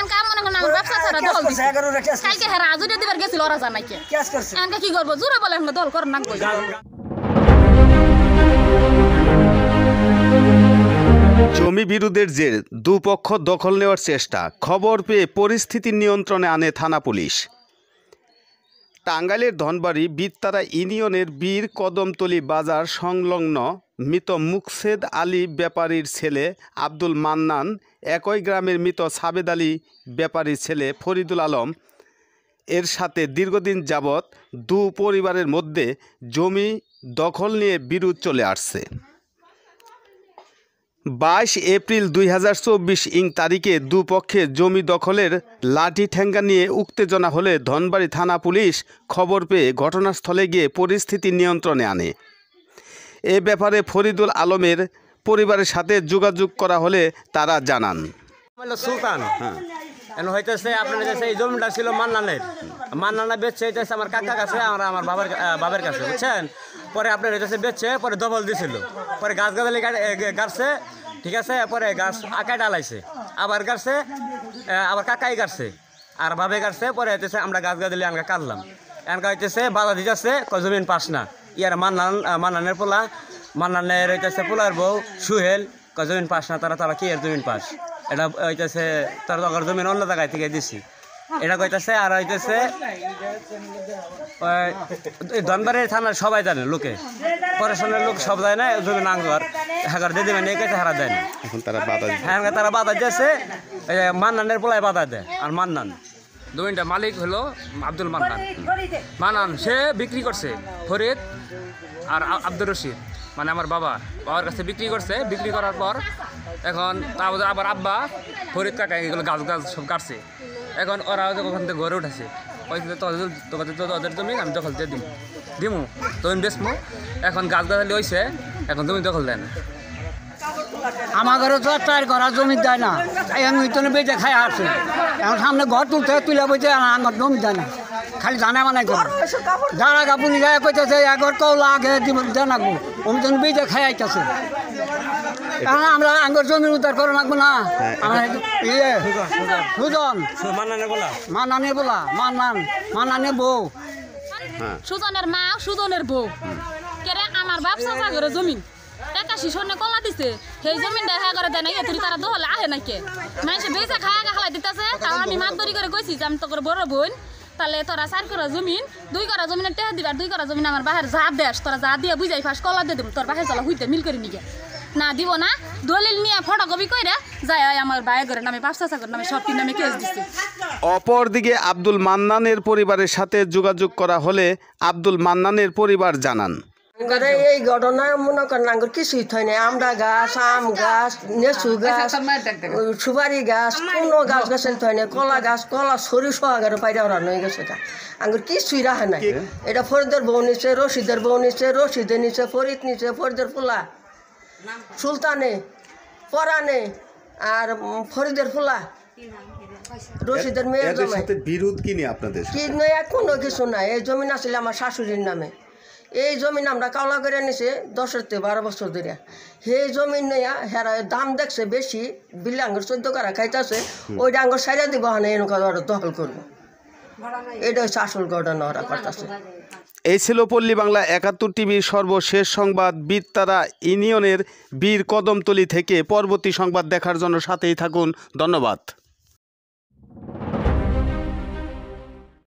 এনকা মনে করেন আমার ব্যবসা ছাড়া দল দিছে কালকে হেরা আজুরে দিবার গেছিল ওরা জানাই কে এনকা কি করব জোরে বলে আমরা দল করেন না জমি বিরোধের জের দুপক্ষ দখল নেওয়ার চেষ্টা, খবর পেয়ে পরিস্থিতি নিয়ন্ত্রণে আনে থানা পুলিশ। টাঙ্গাইলের ধনবাড়ি বিত্তারা ইউনিয়নের বীর কদমতলী বাজার সংলগ্ন মৃত মুকসেদ আলী ব্যাপারীর ছেলে আব্দুল মান্নান, একই গ্রামের মৃত সাবেদ আলী ব্যাপারীর ছেলে ফরিদুল আলম এর সাথে দীর্ঘদিন যাবৎ দু পরিবারের মধ্যে জমি দখল নিয়ে বিরোধ চলে আসছে। 22 এপ্রিল 2024 তারিখে দুপক্ষে জমি দখলের লাঠি ঠেঙ্গা নিয়ে উত্তেজনা হলে ধনবাড়ি থানা পুলিশ খবর পেয়ে ঘটনাস্থলে গিয়ে পরিস্থিতি নিয়ন্ত্রণে আনে। এ ব্যাপারে ফরিদুল আলমের পরিবারের সাথে যোগাযোগ করা হলে তারা জানান, সুলতান হইতেছে আপনার এই জমিটা ছিল মান্নানের বেচছে হইতেছে আমার কাকার কাছে, আমার বাবার কাছে, বুঝছেন। পরে আপনার হইতেছে বেচছে, পরে দখল দিছিল, পরে গাছ গাছালি গাড়ছে, ঠিক আছে। পরে গাছ আঁকায় ডালাইছে, আবার গাড়ছে, আবার কাকাই গাড়ছে আর ভাবে গাড়ছে। পরে হইতেছে আমরা গাছ গাছালি আনকা কাটলাম, এনকা হইতেছে বাধা দিতেছে জমিন পাস না। ইয়ার মান্নানের পোলা, মান্নানের হইতেছে পোলার বউ সুহেল জমিন পাস না, তারা কি এর জমিন পাস, এটা হইতেছে তার দরকার জমিন অন্য জায়গায় থেকে দিছি, এটা কইতেছে। আর হইতেছে ধনবাড়ি থানার সবাই জানে, লোকে পরেশনের লোক সব যায় না, জমিন আঙ্গর হাগার দিয়ে দেবেন এই কাছে হারা দেয় না। এখন তারা বাধা দিয়েছে, মান্নানের পোলায় বাধা দেয়। আর মান্নান জমিনটা মালিক হলো আব্দুল মান্নান, সে বিক্রি করছে ফরিদ আর আব্দুর রশিদ, মানে আমার বাবার কাছে বিক্রি করছে। বিক্রি করার পর এখন আবার আব্বা ফরিদ কাকা এগুলো গাছ সব কাটছে। এখন ওরা ওখান থেকে ঘরে উঠেছে, তোদের জমি আমি দখল দিয়ে দিমু জমি বেচমু। এখন গাছ গাছালি হয়েছে, এখন জমি দখল দেয় না। আমার ঘরে তো চার ঘর জমি দেয় না, আমি বেঁচে খাই আসছে। এখন সামনে ঘর তুলে বইতে আমার জমি দেয় না, খালি জানা বানাই করে জানা কাপুনি যায় কইতেছে একর কৌলা আগে জানাবো আমি তো বেঁচে খাই আইতেছে। এখন আমরা আঙ্গর জমির উদ্ধার করে রাখবো না। আমার সুজন মান্নানের বউ, সুজনের মা সুজনের বউ কেরে আমার ব্যবসা করে জমিন টাকা শিশনে কলা দিছে, সেই জমিনটা হ্যাঁ করে দেয় না, তুই তারা দহলে আহে নাকি মানুষে বেঁচে খায়া খালাই দিতেছে। আমি মাছ ধরি করে কইছি যে আমি তো করে বড় বোন, তাহলে তোরা 4 করা জমিন 2 করা জমিনের টেহা দিবার, 2 করা জমিন আমার বাহের যা দেশ তোরা যা দিয়ে বুঝাই ফাঁস কলা দিয়ে দেব, তোর বাহে চলা হইতে মিল করে নিগে না দিব না। দলিল নিয়ে ফটোকপি করে যায় আমার বাইরের নামে 5 নামে সব নামে কেস দিচ্ছে। অপরদিকে আব্দুল মান্নানের পরিবারের সাথে যোগাযোগ করা হলে আব্দুল মান্নানের পরিবার জানান, এই ঘটনা মনে করেন আঙ্গুর কিছুই থই নাই। আমরা গাছ, আম গাছ, নেচু গাছ, সুপারি গাছ, কোনো গাছ গাছের থই নাই। কলা গাছ, কলা সরি সোহাগারে পাইরা ওরা নয় গেছে গা, আঙ্গুর কিছুই রাখে নাই। এটা ফরিদের বউ নিচ্ছে, রশিদের বউ নিচ্ছে, রশিদের নিচ্ছে, ফরিদ নিচ্ছে, ফরিদের পোলা সুলতানে, পরানে আর ফরিদের পোলা রশিদের মেয়ের জমি। বিরোধ কি নিয়ে আপনাদের? কি নয় কোনো কিছু নাই। এই জমিন আসলে আমার শাশুড়ির নামে। এই জমিন আমরা কাওলা করে নিছে 10 থেকে 12 বছর ধরে। সেই জমিন নেয়া হেরা দাম দেখছে বেশি, বিলে আঙ্গুর 14 করা খাইতেছে, ওইটা আঙ্গুর সাইরা দিব হানে এনকা ওরা দখল করবো। এটা হচ্ছে আসল ঘটনা ওরা করতেছে। এই ছিল পল্লী বাংলা 71 টিভির সর্বশেষ সংবাদ বিত্তারা ইউনিয়নের বীর কদমতলী থেকে। পরবর্তী সংবাদ দেখার জন্য সাথেই থাকুন। ধন্যবাদ।